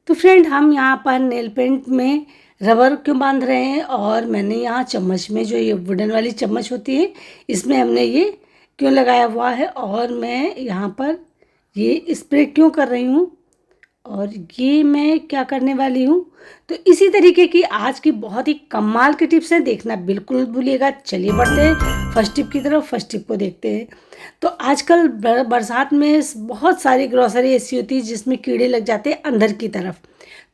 तो फ्रेंड, हम यहाँ पर नेल पेंट में रबर क्यों बांध रहे हैं, और मैंने यहाँ चम्मच में जो ये वुडन वाली चम्मच होती है इसमें हमने ये क्यों लगाया हुआ है, और मैं यहाँ पर ये स्प्रे क्यों कर रही हूँ, और ये मैं क्या करने वाली हूँ। तो इसी तरीके की आज की बहुत ही कमाल की टिप्स हैं, देखना बिल्कुल मत भूलिएगा। चलिए बढ़ते हैं फर्स्ट टिप की तरफ। फर्स्ट टिप को देखते हैं। तो आजकल बरसात में बहुत सारी ग्रोसरी ऐसी होती है जिसमें कीड़े लग जाते हैं अंदर की तरफ।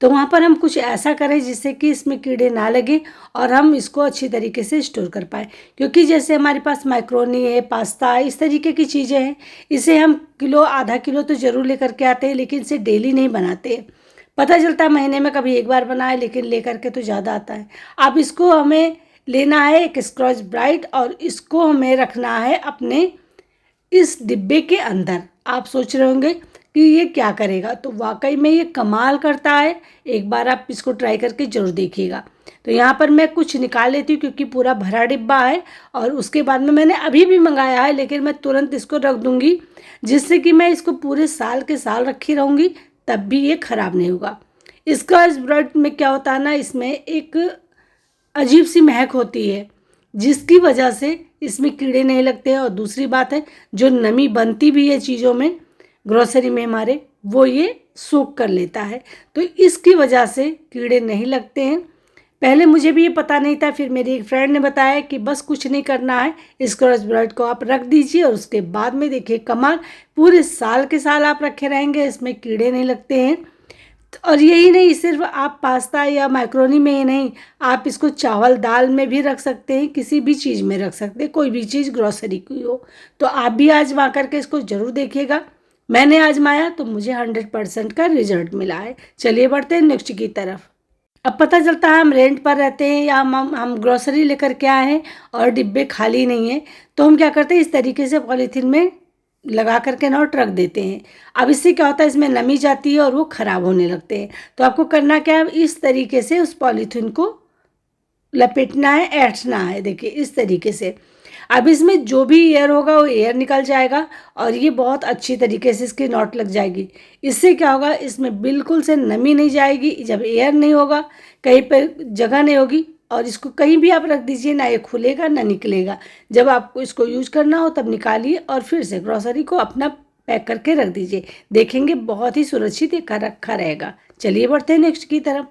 तो वहाँ पर हम कुछ ऐसा करें जिससे कि इसमें कीड़े ना लगे और हम इसको अच्छी तरीके से स्टोर कर पाए। क्योंकि जैसे हमारे पास मैक्रोनी है, पास्ता है, इस तरीके की चीज़ें हैं, इसे हम किलो आधा किलो तो ज़रूर लेकर के आते हैं, लेकिन इसे डेली नहीं बनाते। पता चलता है महीने में कभी एक बार बनाए, लेकिन लेकर के तो ज़्यादा आता है। अब इसको हमें लेना है एक स्कॉच ब्राइट, और इसको हमें रखना है अपने इस डिब्बे के अंदर। आप सोच रहे होंगे कि ये क्या करेगा, तो वाकई में ये कमाल करता है। एक बार आप इसको ट्राई करके ज़रूर देखिएगा। तो यहाँ पर मैं कुछ निकाल लेती हूँ क्योंकि पूरा भरा डिब्बा है, और उसके बाद में मैंने अभी भी मंगाया है, लेकिन मैं तुरंत इसको रख दूँगी जिससे कि मैं इसको पूरे साल के साल रखी रहूँगी, तब भी ये ख़राब नहीं होगा। इसका इस ब्रेड में क्या होता है ना, इसमें एक अजीब सी महक होती है जिसकी वजह से इसमें कीड़े नहीं लगते हैं। और दूसरी बात है, जो नमी बनती भी है चीज़ों में, ग्रोसरी में हमारे, वो ये सोख कर लेता है, तो इसकी वजह से कीड़े नहीं लगते हैं। पहले मुझे भी ये पता नहीं था, फिर मेरी एक फ्रेंड ने बताया कि बस कुछ नहीं करना है, स्क्रॉच ब्राइट को आप रख दीजिए और उसके बाद में देखिए कमाल, पूरे साल के साल आप रखे रहेंगे, इसमें कीड़े नहीं लगते हैं। और यही नहीं, सिर्फ आप पास्ता या मैक्रोनी में ही नहीं, आप इसको चावल दाल में भी रख सकते हैं, किसी भी चीज़ में रख सकते हैं, कोई भी चीज़ ग्रोसरी की हो। तो आप भी आजमा करके इसको ज़रूर देखिएगा। मैंने आजमाया तो मुझे 100% का रिजल्ट मिला है। चलिए बढ़ते हैं नेक्स्ट की तरफ। अब पता चलता है हम रेंट पर रहते हैं या हम ग्रोसरी लेकर के आए हैं और डिब्बे खाली नहीं है, तो हम क्या करते हैं, इस तरीके से पॉलीथीन में लगा करके नोट रख देते हैं। अब इससे क्या होता है, इसमें नमी जाती है और वो ख़राब होने लगते हैं। तो आपको करना क्या है, इस तरीके से उस पॉलीथीन को लपेटना है, ऐंठना है, देखिए इस तरीके से। अब इसमें जो भी एयर होगा वो एयर निकल जाएगा और ये बहुत अच्छी तरीके से इसकी नॉट लग जाएगी। इससे क्या होगा, इसमें बिल्कुल से नमी नहीं जाएगी। जब एयर नहीं होगा, कहीं पर जगह नहीं होगी, और इसको कहीं भी आप रख दीजिए, ना ये खुलेगा ना निकलेगा। जब आपको इसको यूज करना हो तब निकालिए और फिर से ग्रोसरी को अपना पैक करके रख दीजिए, देखेंगे बहुत ही सुरक्षित ये रखा रहेगा। चलिए बढ़ते हैं नेक्स्ट की तरफ।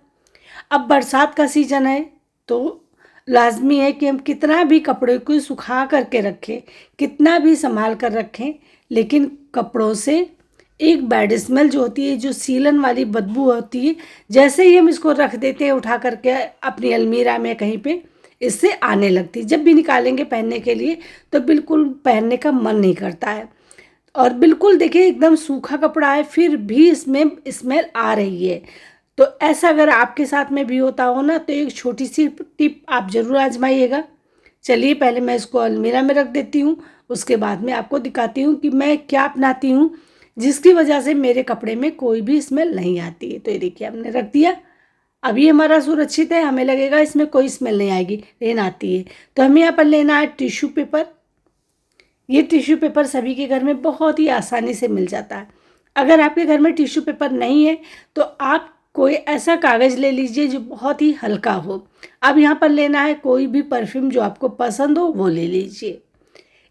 अब बरसात का सीज़न है, तो लाजमी है कि हम कितना भी कपड़े को सुखा करके रखें, कितना भी संभाल कर रखें, लेकिन कपड़ों से एक बैड स्मेल जो होती है, जो सीलन वाली बदबू होती है, जैसे ही हम इसको रख देते हैं उठा करके अपनी अलमीरा में कहीं पे, इससे आने लगती है। जब भी निकालेंगे पहनने के लिए तो बिल्कुल पहनने का मन नहीं करता है। और बिल्कुल देखिए एकदम सूखा कपड़ा है, फिर भी इसमें स्मेल आ रही है। तो ऐसा अगर आपके साथ में भी होता हो ना, तो एक छोटी सी टिप आप ज़रूर आजमाइएगा। चलिए पहले मैं इसको अलमीरा में रख देती हूँ, उसके बाद में आपको दिखाती हूँ कि मैं क्या अपनाती हूँ जिसकी वजह से मेरे कपड़े में कोई भी स्मेल नहीं आती है। तो ये देखिए हमने रख दिया, अभी हमारा सुरक्षित है, हमें लगेगा इसमें कोई स्मेल नहीं आएगी, लेकिन आती है। तो हमें यहाँ पर लेना है टिश्यू पेपर। ये टिश्यू पेपर सभी के घर में बहुत ही आसानी से मिल जाता है। अगर आपके घर में टिश्यू पेपर नहीं है तो आप कोई ऐसा कागज़ ले लीजिए जो बहुत ही हल्का हो। अब यहाँ पर लेना है कोई भी परफ्यूम जो आपको पसंद हो, वो ले लीजिए।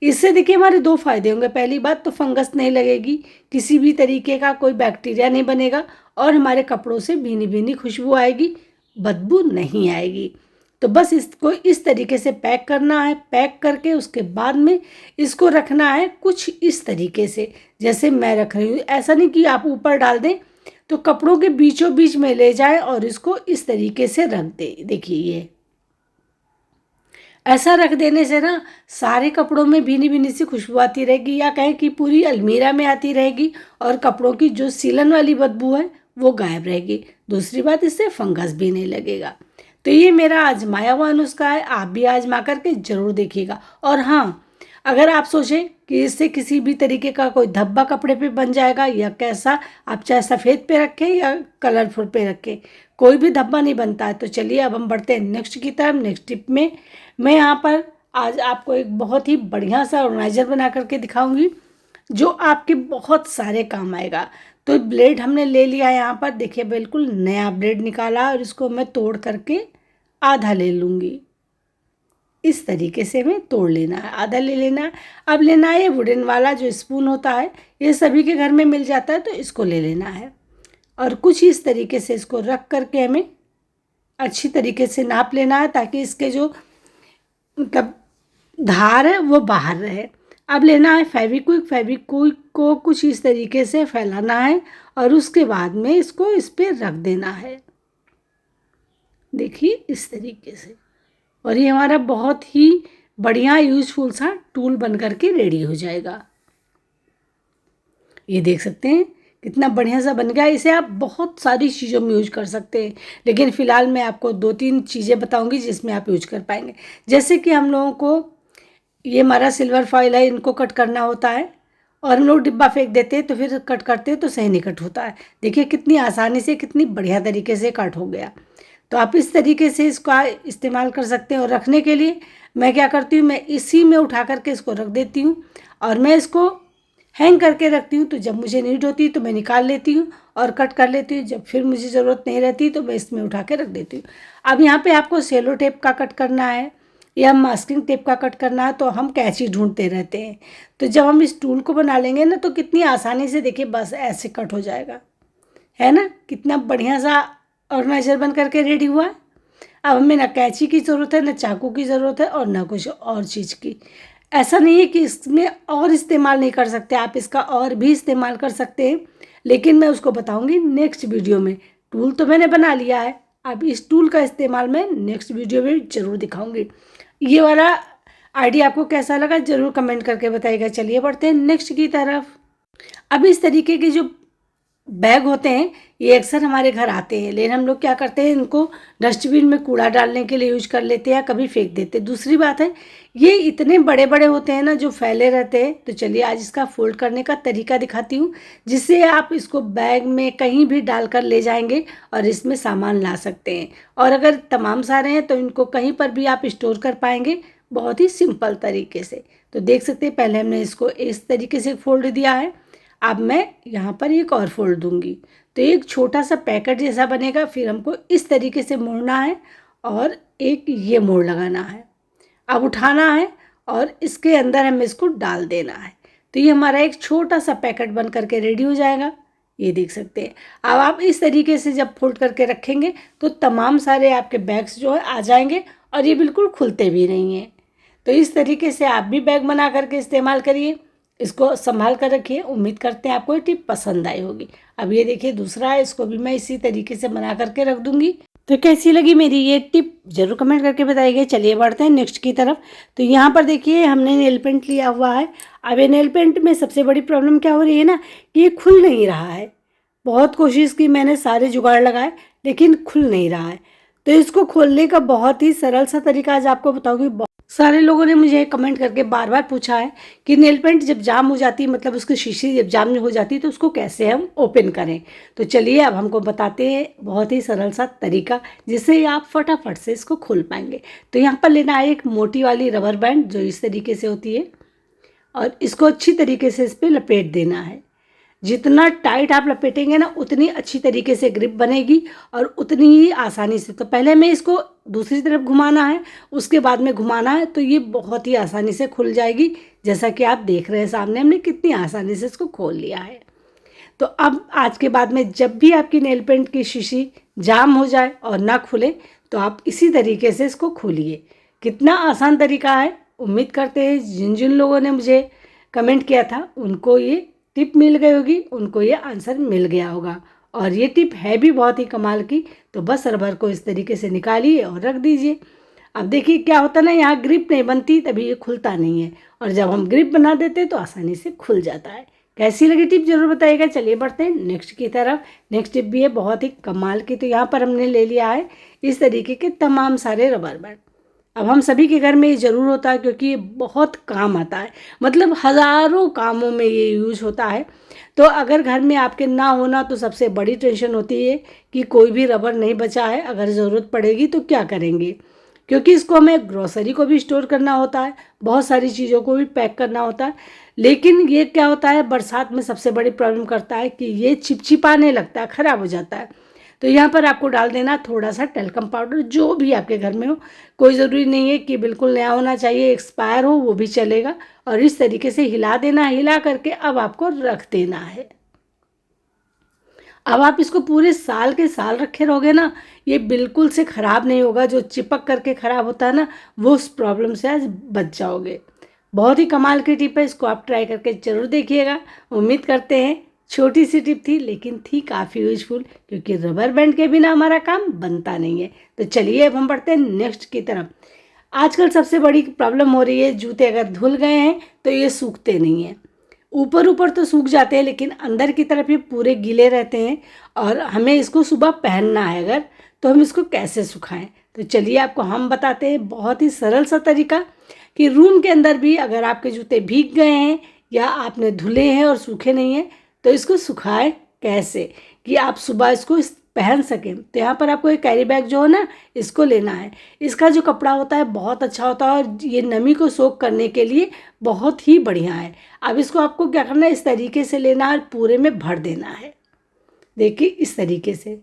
इससे देखिए हमारे दो फायदे होंगे। पहली बात तो फंगस नहीं लगेगी, किसी भी तरीके का कोई बैक्टीरिया नहीं बनेगा, और हमारे कपड़ों से भीनी भीनी खुशबू आएगी, बदबू नहीं आएगी। तो बस इसको इस तरीके से पैक करना है। पैक करके उसके बाद में इसको रखना है कुछ इस तरीके से जैसे मैं रख रही हूँ। ऐसा नहीं कि आप ऊपर डाल दें, तो कपड़ों के बीचों बीच में ले जाएं और इसको इस तरीके से रख दें। देखिए ये ऐसा रख देने से ना सारे कपड़ों में भीनी भीनी सी खुशबू आती रहेगी, या कहें कि पूरी अलमीरा में आती रहेगी, और कपड़ों की जो सीलन वाली बदबू है वो गायब रहेगी। दूसरी बात, इससे फंगस भी नहीं लगेगा। तो ये मेरा आजमाया हुआ नुस्खा है, आप भी आजमा करके ज़रूर देखिएगा। और हाँ, अगर आप सोचें कि इससे किसी भी तरीके का कोई धब्बा कपड़े पे बन जाएगा या कैसा, आप चाहे सफ़ेद पे रखें या कलरफुल पे रखें, कोई भी धब्बा नहीं बनता है। तो चलिए अब हम बढ़ते हैं नेक्स्ट की तरफ। नेक्स्ट टिप में मैं यहाँ पर आज आपको एक बहुत ही बढ़िया सा ऑर्गेनाइज़र बना करके दिखाऊंगी जो आपके बहुत सारे काम आएगा। तो ब्लेड हमने ले लिया यहाँ पर, देखिए बिल्कुल नया ब्लेड निकाला और इसको मैं तोड़ करके आधा ले लूँगी। इस तरीके से हमें तोड़ लेना है, आधा ले लेना है। अब लेना है ये वुडन वाला जो स्पून होता है, ये सभी के घर में मिल जाता है, तो इसको ले लेना है और कुछ इस तरीके से इसको रख करके हमें अच्छी तरीके से नाप लेना है, ताकि इसके जो मतलब धार है वो बाहर रहे। अब लेना है फेविक्विक, फेविक्विक को कुछ इस तरीके से फैलाना है और उसके बाद में इसको इस पर रख देना है, देखिए इस तरीके से। और ये हमारा बहुत ही बढ़िया यूजफुल सा टूल बन करके रेडी हो जाएगा। ये देख सकते हैं कितना बढ़िया सा बन गया। इसे आप बहुत सारी चीज़ों में यूज कर सकते हैं, लेकिन फ़िलहाल मैं आपको 2-3 चीज़ें बताऊंगी जिसमें आप यूज कर पाएंगे। जैसे कि हम लोगों को ये हमारा सिल्वर फॉइल है, इनको कट करना होता है और हम लोग डिब्बा फेंक देते हैं, तो फिर कट करते हैं तो सही नहीं कट होता है। देखिए कितनी आसानी से, कितनी बढ़िया तरीके से कट हो गया। तो आप इस तरीके से इसका इस्तेमाल कर सकते हैं। और रखने के लिए मैं क्या करती हूँ, मैं इसी में उठा करके इसको रख देती हूँ और मैं इसको हैंग करके रखती हूँ। तो जब मुझे नीड होती है तो मैं निकाल लेती हूँ और कट कर लेती हूँ। जब फिर मुझे ज़रूरत नहीं रहती तो मैं इसमें उठा के रख देती हूँ। अब यहाँ पे आपको सेलो टेप का कट करना है या मास्किंग टेप का कट करना है, तो हम कैंची ढूंढते रहते हैं। तो जब हम इस टूल को बना लेंगे ना, तो कितनी आसानी से देखिए बस ऐसे कट हो जाएगा, है ना। कितना बढ़िया सा ऑर्गेनाइजर बन करके रेडी हुआ है। अब हमें ना कैंची की ज़रूरत है, ना चाकू की ज़रूरत है और ना कुछ और चीज़ की। ऐसा नहीं है कि इसमें और इस्तेमाल नहीं कर सकते, आप इसका और भी इस्तेमाल कर सकते हैं, लेकिन मैं उसको बताऊंगी नेक्स्ट वीडियो में। टूल तो मैंने बना लिया है, अब इस टूल का इस्तेमाल मैं नेक्स्ट वीडियो में ज़रूर दिखाऊंगी। ये वाला आइडिया आपको कैसा लगा ज़रूर कमेंट करके बताइएगा। चलिए बढ़ते हैं नेक्स्ट की तरफ। अब इस तरीके के जो बैग होते हैं ये अक्सर हमारे घर आते हैं, लेकिन हम लोग क्या करते हैं, इनको डस्टबिन में कूड़ा डालने के लिए यूज कर लेते हैं या कभी फेंक देते हैं। दूसरी बात है, ये इतने बड़े बड़े होते हैं ना, जो फैले रहते हैं। तो चलिए आज इसका फोल्ड करने का तरीका दिखाती हूँ, जिससे आप इसको बैग में कहीं भी डालकर ले जाएंगे और इसमें सामान ला सकते हैं। और अगर तमाम सारे हैं तो इनको कहीं पर भी आप स्टोर कर पाएंगे बहुत ही सिंपल तरीके से। तो देख सकते हैं पहले हमने इसको इस तरीके से फोल्ड दिया है। अब मैं यहाँ पर एक और फोल्ड दूंगी तो एक छोटा सा पैकेट जैसा बनेगा। फिर हमको इस तरीके से मोड़ना है और एक ये मोड़ लगाना है। अब उठाना है और इसके अंदर हमें इसको डाल देना है। तो ये हमारा एक छोटा सा पैकेट बन करके रेडी हो जाएगा। ये देख सकते हैं। अब आप इस तरीके से जब फोल्ड करके रखेंगे तो तमाम सारे आपके बैग्स जो है आ जाएंगे और ये बिल्कुल खुलते भी नहीं हैं। तो इस तरीके से आप भी बैग बना करके इस्तेमाल करिए, इसको संभाल कर रखिए। उम्मीद करते हैं आपको ये टिप पसंद आई होगी। अब ये देखिए दूसरा है, इसको भी मैं इसी तरीके से बना करके रख दूंगी। तो कैसी लगी मेरी ये टिप जरूर कमेंट करके बताइए। चलिए बढ़ते हैं नेक्स्ट की तरफ। तो यहाँ पर देखिए हमने नेल पेंट लिया हुआ है। अब ये नेल पेंट में सबसे बड़ी प्रॉब्लम क्या हो रही है ना, कि ये खुल नहीं रहा है। बहुत कोशिश की मैंने, सारे जुगाड़ लगाए, लेकिन खुल नहीं रहा है। तो इसको खोलने का बहुत ही सरल सा तरीका आज आपको बताऊंगी। सारे लोगों ने मुझे कमेंट करके बार बार पूछा है कि नेल पेंट जब जाम हो जाती है, मतलब उसकी शीशी जब जाम हो जाती है, तो उसको कैसे हम ओपन करें। तो चलिए अब हमको बताते हैं बहुत ही सरल सा तरीका, जिससे आप फटाफट से इसको खोल पाएंगे। तो यहाँ पर लेना है एक मोटी वाली रबर बैंड जो इस तरीके से होती है, और इसको अच्छी तरीके से इस पर लपेट देना है। जितना टाइट आप लपेटेंगे ना, उतनी अच्छी तरीके से ग्रिप बनेगी और उतनी ही आसानी से। तो पहले में इसको दूसरी तरफ घुमाना है, उसके बाद में घुमाना है, तो ये बहुत ही आसानी से खुल जाएगी। जैसा कि आप देख रहे हैं सामने, हमने कितनी आसानी से इसको खोल लिया है। तो अब आज के बाद में जब भी आपकी नेल पेंट की शीशी जाम हो जाए और ना खुले, तो आप इसी तरीके से इसको खोलिए। कितना आसान तरीका है। उम्मीद करते हैं जिन जिन लोगों ने मुझे कमेंट किया था उनको ये टिप मिल गई होगी, उनको ये आंसर मिल गया होगा। और ये टिप है भी बहुत ही कमाल की। तो बस रबर को इस तरीके से निकालिए और रख दीजिए। अब देखिए क्या होता है ना, यहाँ ग्रिप नहीं बनती, तभी ये खुलता नहीं है, और जब हम ग्रिप बना देते हैं तो आसानी से खुल जाता है। कैसी लगी टिप जरूर बताइएगा। चलिए बढ़ते हैं नेक्स्ट की तरफ। नेक्स्ट टिप भी है बहुत ही कमाल की। तो यहाँ पर हमने ले लिया है इस तरीके के तमाम सारे रबर बैंड। अब हम सभी के घर में ये ज़रूर होता है, क्योंकि ये बहुत काम आता है, मतलब हज़ारों कामों में ये यूज होता है। तो अगर घर में आपके ना होना तो सबसे बड़ी टेंशन होती है कि कोई भी रबर नहीं बचा है, अगर ज़रूरत पड़ेगी तो क्या करेंगे। क्योंकि इसको हमें ग्रोसरी को भी स्टोर करना होता है, बहुत सारी चीज़ों को भी पैक करना होता है। लेकिन ये क्या होता है, बरसात में सबसे बड़ी प्रॉब्लम करता है कि ये चिपचिपाने लगता है, ख़राब हो जाता है। तो यहाँ पर आपको डाल देना थोड़ा सा टेल्कम पाउडर, जो भी आपके घर में हो, कोई ज़रूरी नहीं है कि बिल्कुल नया होना चाहिए, एक्सपायर हो वो भी चलेगा। और इस तरीके से हिला देना, हिला करके अब आपको रख देना है। अब आप इसको पूरे साल के साल रखे रहोगे ना, ये बिल्कुल से ख़राब नहीं होगा। जो चिपक करके ख़राब होता है ना, वो उस प्रॉब्लम से आज बच जाओगे। बहुत ही कमाल की टिप है, इसको आप ट्राई करके ज़रूर देखिएगा। उम्मीद करते हैं छोटी सी टिप थी लेकिन थी काफ़ी यूजफुल, क्योंकि रबर बैंड के बिना हमारा काम बनता नहीं है। तो चलिए अब हम बढ़ते हैं नेक्स्ट की तरफ। आजकल सबसे बड़ी प्रॉब्लम हो रही है, जूते अगर धुल गए हैं तो ये सूखते नहीं हैं। ऊपर ऊपर तो सूख जाते हैं लेकिन अंदर की तरफ ये पूरे गीले रहते हैं। और हमें इसको सुबह पहनना है अगर, तो हम इसको कैसे सुखाएं? तो चलिए आपको हम बताते हैं बहुत ही सरल सा तरीका, कि रूम के अंदर भी अगर आपके जूते भीग गए हैं या आपने धुले हैं और सूखे नहीं हैं, तो इसको सुखाएं कैसे कि आप सुबह इसको पहन सकें। तो यहाँ पर आपको एक कैरी बैग जो है ना, इसको लेना है। इसका जो कपड़ा होता है बहुत अच्छा होता है और ये नमी को सोख करने के लिए बहुत ही बढ़िया है। अब इसको आपको क्या करना है, इस तरीके से लेना है और पूरे में भर देना है। देखिए इस तरीके से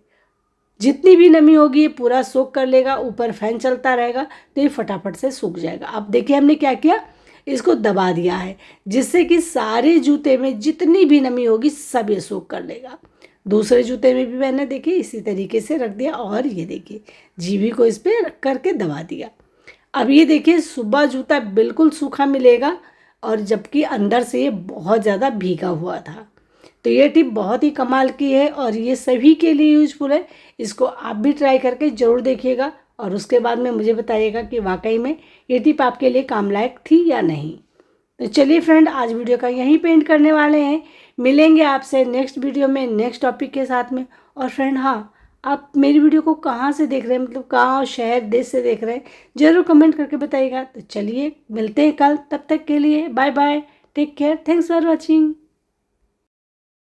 जितनी भी नमी होगी ये पूरा सोख कर लेगा, ऊपर फैन चलता रहेगा तो ये फटाफट से सूख जाएगा। अब देखिए हमने क्या किया, इसको दबा दिया है, जिससे कि सारे जूते में जितनी भी नमी होगी सब ये सोख कर लेगा। दूसरे जूते में भी मैंने देखिए इसी तरीके से रख दिया और ये देखिए जीभी को इस पर रख करके दबा दिया। अब ये देखिए सुबह जूता बिल्कुल सूखा मिलेगा, और जबकि अंदर से ये बहुत ज़्यादा भीगा हुआ था। तो ये टिप बहुत ही कमाल की है और ये सभी के लिए यूजफुल है। इसको आप भी ट्राई करके ज़रूर देखिएगा और उसके बाद में मुझे बताइएगा कि वाकई में ये टिप आपके लिए काम लायक थी या नहीं। तो चलिए फ्रेंड, आज वीडियो का यहीं पे एंड करने वाले हैं। मिलेंगे आपसे नेक्स्ट वीडियो में नेक्स्ट टॉपिक के साथ में। और फ्रेंड हाँ, आप मेरी वीडियो को कहाँ से देख रहे हैं, मतलब कहाँ शहर देश से देख रहे हैं, ज़रूर कमेंट करके बताइएगा। तो चलिए मिलते हैं कल, तब तक के लिए bye bye, take care, thanks for watching.